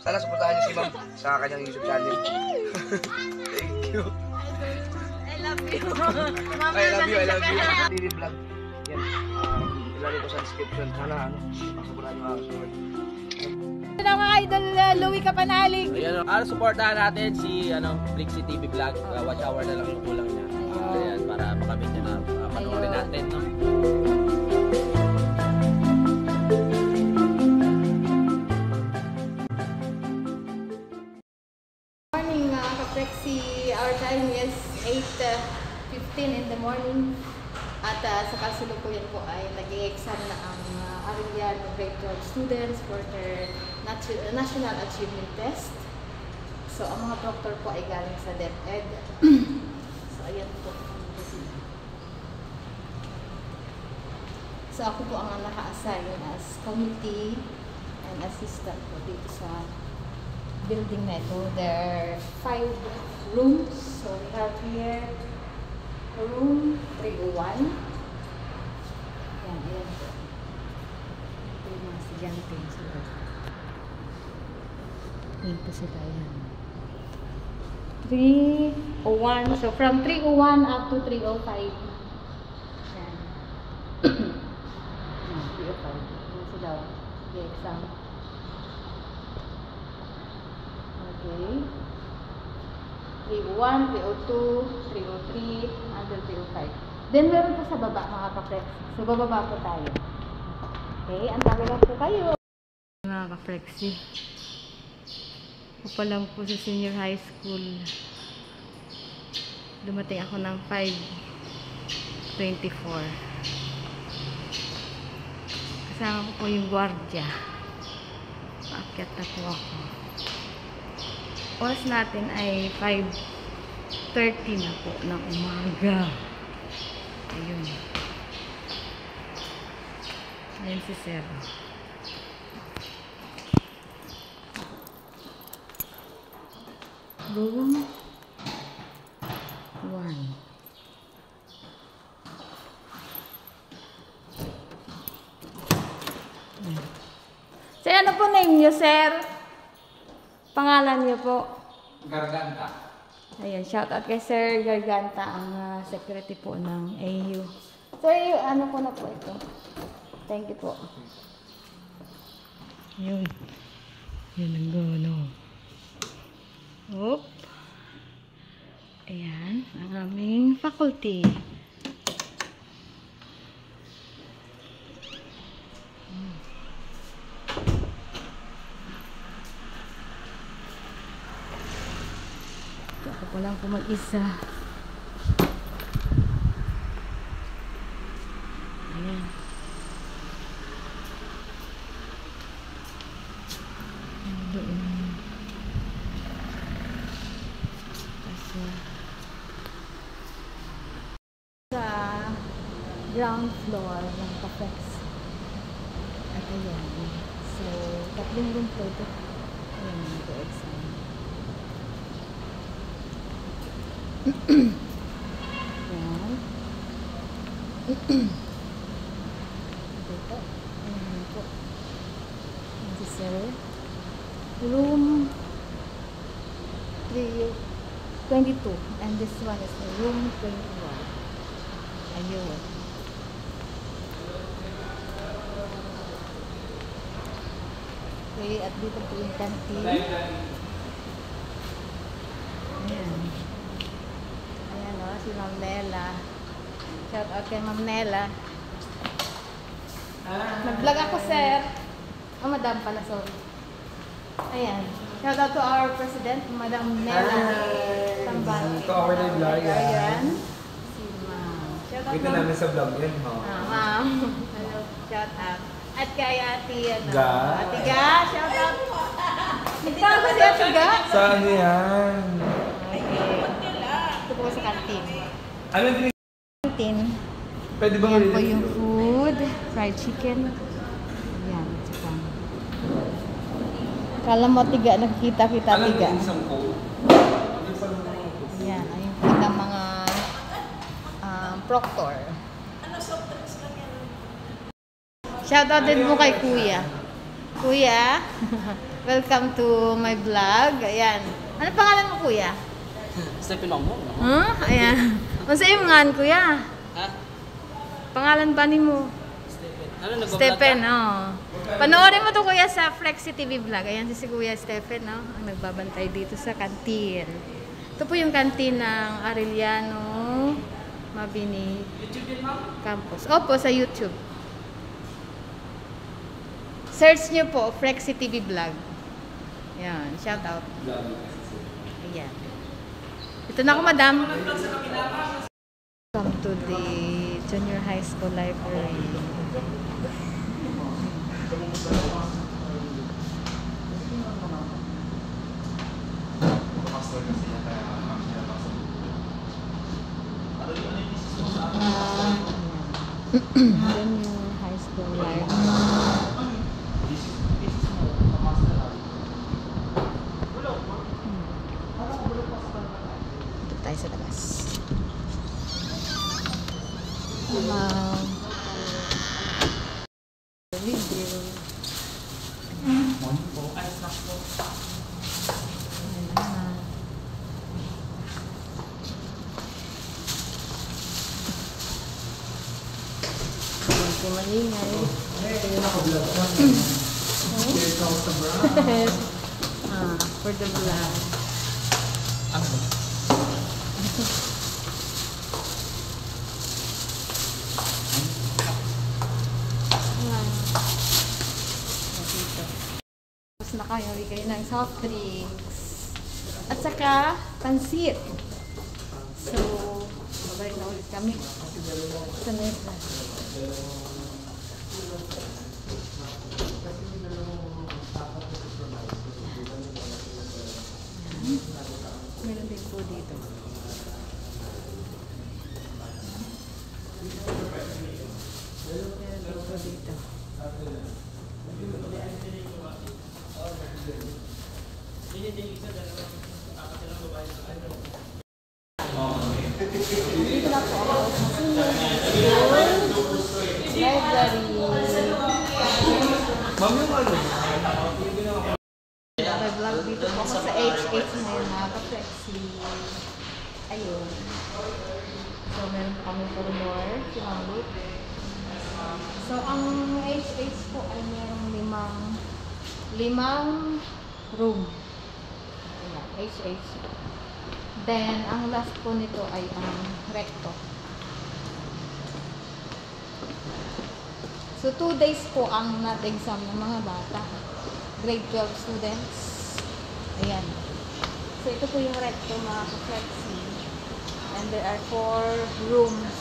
Sana supportahan niyo si Ma'am sa kanyang YouTube channel. Thank you. I love you. Mama, I love you, I love you. Daily vlog. Yan. Ilalagay ko sa description. Sana supportahan niyo ako. Hello mga idol, Louie Kapanalig. Ayan, supportahan natin si Flixie TV Vlog. Watch hour na lang yung kulang niya. Ayan, para makamit niya na panoorin natin, no? Morning mga ka-Flexi. Our time is 8:15 in the morning. At sa kasalukuyan po ay nag-i-exam na ang Arellano grade 12 students for their National Achievement Test. So, ang mga proctor po ay galing sa DepEd. So, ayan po. So, ako po ang naka-assign as committee and assistant po dito sa building na ito. There are 5 rooms. So, we have here room 301. Ayan, ayan po. Ito yung mga estudyante sila. Ayan po sila, ayan. 301. So, from 301 up to 305. Ayan. Ayan, 305. Ayan sila. Okay, exam. Okay. 301, 302, 303, until 305. Then, meron po sa baba, mga ka-flex. So, bababa po tayo. Okay, antabi lang po kayo. Mga ka-flexi. Ako pa lang po sa senior high school. Dumating ako ng 5:24. Kasama ko po yung gwardiya. Paakyat na po ako. Oras natin ay 5:30 na po ng umaga. Ayun. Ayun si Sir. Room 1. Sir, ano po name niyo, Sir? Pangalan niyo po? Garganta. Ayan, shout out kay Sir Garganta, ang secretary po ng AU. Sir, ano ko na po ito? Thank you po. Yun. Yun ang gono. Oop. Ayan, ang aming faculty. Ako pa lang po mag-isa. Ayan. Doon. Kasi sa ground floor ng Cafex. At ayan. So, 3 room po ito. Ayan, ito exam. Yan. Dito. Ayan po. This is room 322. And this one is room 21. Ayun. Okay, at dito po yung canteen. Ayan. Ayan o, si Ma'am Nela. Shout out kay Ma'am Nela. Nag-vlog ako, sir. Oh, madam pala, sorry. Ayan. Shout out to our president, Madam Nela. Tambal. To our live vlog. Ayan. Si Ma'am. Shout out, Kita Ma'am. namin sa vlog yan, ha? Ma'am. Hello. Shout out. At kay Ate, Ga. Ate Ga. Shout out. Nagtawag ko si Ate Ga. Saan yan? Ito po sa kantin. Ano yung Kantin. pwede bang Ayan po yung food. Fried chicken. Ayan. Tsaka. Kala mo tiga. Nakikita kita tiga. Ayan. Ayun po ang mga proctor. Shoutout din mo kay Kuya. Kuya. Welcome to my vlog. Ayan. Ano pangalan mo, kuya? Stephen Mamo. Huh? Ayan. Ano sa iyo nga, kuya? Ha? Pangalan ba ni mo? Stephen. Ano nagbablog ka? Stephen, oh. Panoorin mo to, kuya, sa Flexi TV vlog. Ayan si Kuya Stephen, no? Ang nagbabantay dito sa kantin. Ito po yung kantin ng Arellano Mabini Campus. Opo, sa YouTube. Search nyo po, Flexi TV vlog. Ayan, shout out. Ayan. Ito na ako, madam. Welcome to the Junior High School Library. Junior High School Library. Dito tayo sa labas. Video. Hindi malingay. For the vlog. Tapos na kayo, bigay ng soft drinks. At saka, pansit. So, babalik na ulit kami. Sa mesa. Meron din po dito. Meron din po dito. Dito na po ako sa Senior High School Library. May vlog dito po ako sa HH ngayon, mga ka-flexi. Ayun. So, meron po kami for more. Sinamlit. So, ang HH po ay merong limang room. Ayan, HH. Then, ang last po nito ay ang recto. So, 2 days po ang nat-exam ng mga bata. Grade 12 students. Ayan. So, ito po yung recto, mga ka-flexi. And there are 4 rooms.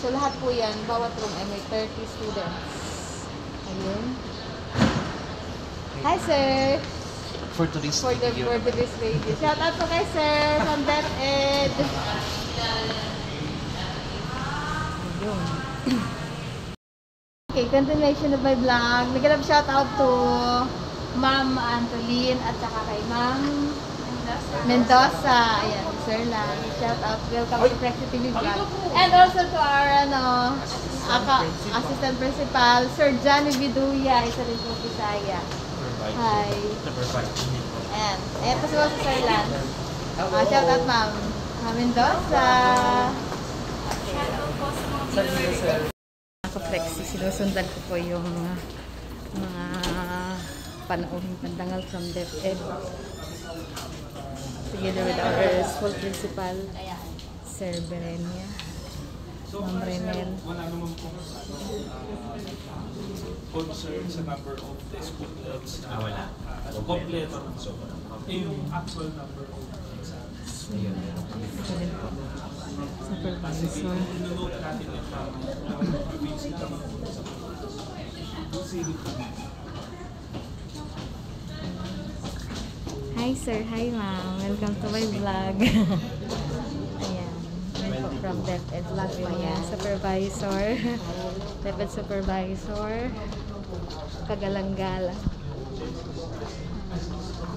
So, lahat po yan, bawat room ay may 30 students. Ayun. Hi, sir! For today's For today's radio. Shout out po kay sir from DepEd. Ayun. Okay, continuation of my vlog. Nag-love shout out to Ma'am Antoline at saka kay Ma'am Mendoza. Ayan, sir lang. Shout out. Welcome to Flexi TV vlog. And also to our assistant principal, Sir Johnny Viduya. Isa rin po Bisaya. Hi. Ayan. Ayan po si Sir Lance. Shout out, Ma'am Mendoza. Ako Flexi, sinusundan ko po yung mga panauhing pandangal from DepEd. Together with our school principal, Sir Berenia, Ma'am Renel. Wala naman po concern sa number of the students na wala. Kompleto. Yung actual number of exams. Supervisor. Inonote natin yung basic naman po sa Hi sir, hi ma'am. Welcome to my vlog. Ayan. Yan po from DepEd vlog pa yan. Supervisor. DepEd supervisor. Kagalang-galang.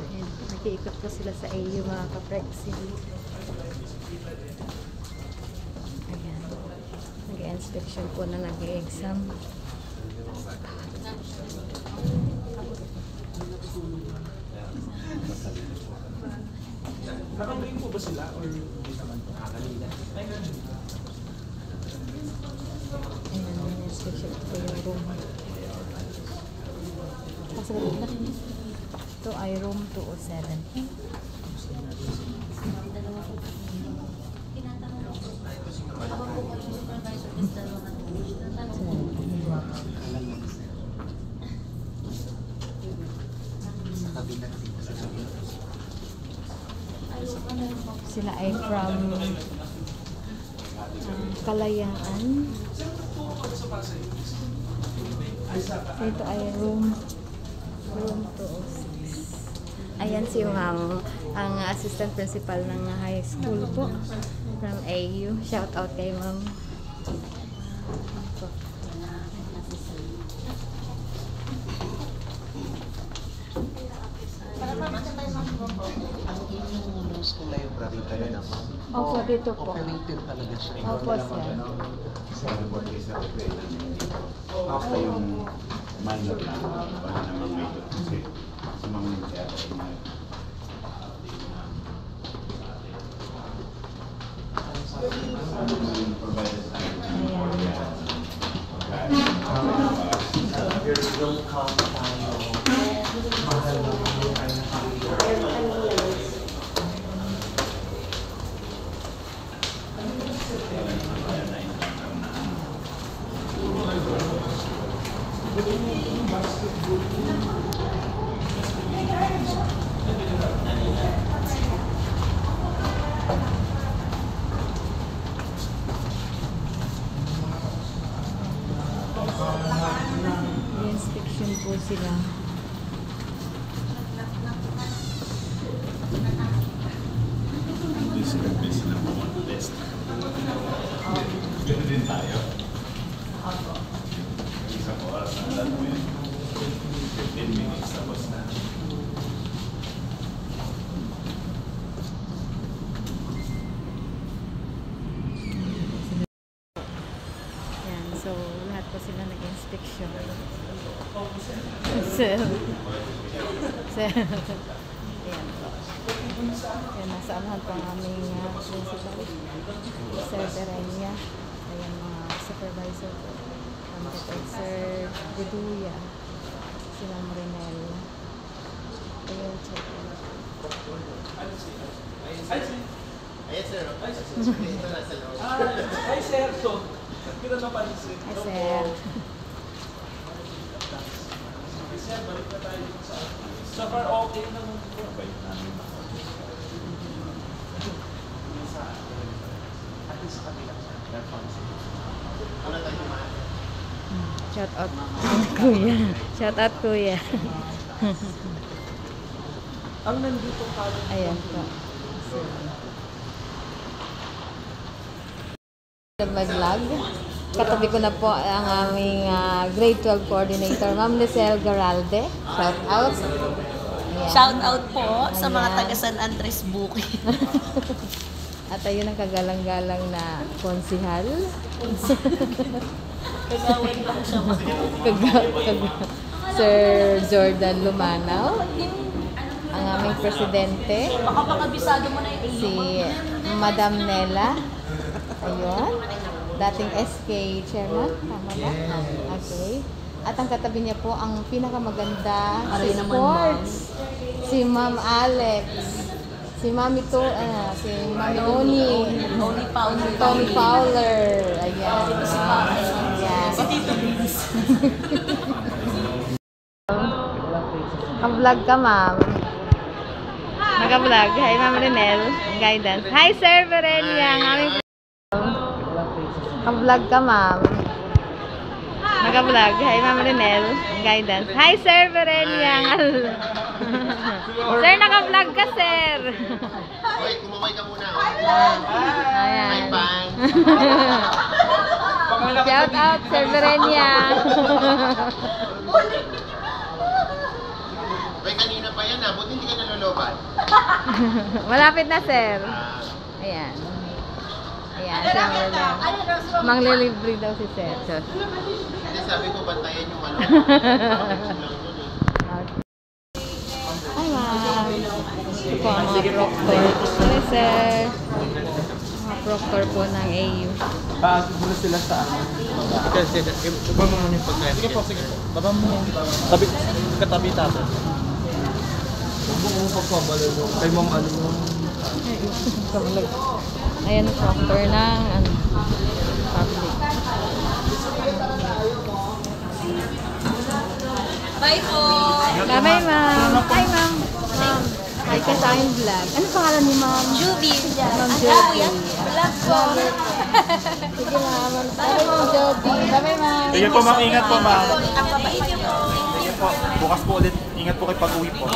Ayan. Nakiikot po sila sa AU mga ka-flexi. Ayan. Nag-inspection po na nag-exam. Nakabring po ba sila or hindi naman po? Kanina. Ay, ganun. Ayan, inspection ko yung room. Pasagot na. Ito ay room 207. Sila ay from Kalayaan. Ito ay room 206. Ayan si ma'am, ang assistant principal ng high school po from AU. Shout out kay ma'am. Ang inyong news kung library kayo na ma'am? Opo, dito po. Operative talaga siya. Opo, sir. Basta yung minor lang, wala namang major kasi sa mga nangyari ay may provided sa Your don't count tayo. Mahal na buhay na kami. Inspection po sila. hindi sila best na mga best. Ganun din tayo. Isang oras na alam mo yun. 15 minutes tapos na. Yan, so lahat po sila nag-inspection. Sir. Sir. Yan po. Yan, nasa anahan po ang aming principal. Sir Terenia. Ayan, mga supervisor po. Sir Guduya. Si Ma'am Renel. Ayan, check. Ay, sir. So, kita na pansin. Ay, sir. Sir, balik na tayo sa far okay naman po. Balik namin. At least sa kanila. Shout out kuya. Shout out kuya. Ang nandito kami. Ayan po. May vlog. Katabi ko na po ang aming grade 12 coordinator, Ma'am Lisel Garalde. Shout out. Ayan. Shout out po sa mga Ayan. taga San Andres Bukid. At ayun ang kagalang-galang na konsihal. Kagawin lang siya Sir Jordan Lumanaw. Ang aming presidente, Baka makabisado mo na yung si Madam Nela. Ayun. Dating SK chairman. Tama ba? Okay. At ang katabi niya po, ang pinakamaganda sa Aray naman, sports. Si Ma'am Alex. Si Mami to, si Mami Oni. Tony Fowler. Tommy Fowler. Ayan. Si Papa. Ayan. Si Tito Vince. Ang vlog ka, ma'am. Naka-vlog. Hi, Ma'am Renel. Guidance. Hi, Sir Verenia. Ang aming ang vlog ka, ma'am. Naka-vlog. Hi, Ma'am Renel. Guidance. Hi, Sir Verenia. Sir, naka-vlog ka, sir. Hoy, kumamay ka muna. Ayan. Bye. Shout out, Sir Verenia. Hoy, kanina pa yan buti hindi ka nalolobat. Malapit na, sir. Ayan. Ayan, Sir Verenia. Manglilibre daw si sir. Hindi sabi ko bantayan yung ano. Ito po ang mga proctor. Hello, sir. Mga proctor po ng AU. Paagod muna sila sa ano. Kasi, iba mo muna yung pagkain. Sige po, sige po. Baba mo. Tabi, katabi tayo. Huwag mo pagpabalo mo. Kay ma'am ano mo. Ayan, proctor ng ano, public. Bye po! Bye-bye, ma'am. Hi, ma'am. Ma'am, hi ka sa aking vlog. Ano pangalan ni ma'am? Juby! Ma'am Ano Joby. yan? Vlog po! Sige, ma'am. Bye-bye, ma'am Joby. Bye-bye, ma'am. Sige po ma'am, ingat po ma'am. Ang babait niyo po. Sige po, bukas po ulit. Ingat po kay pag-uwi po.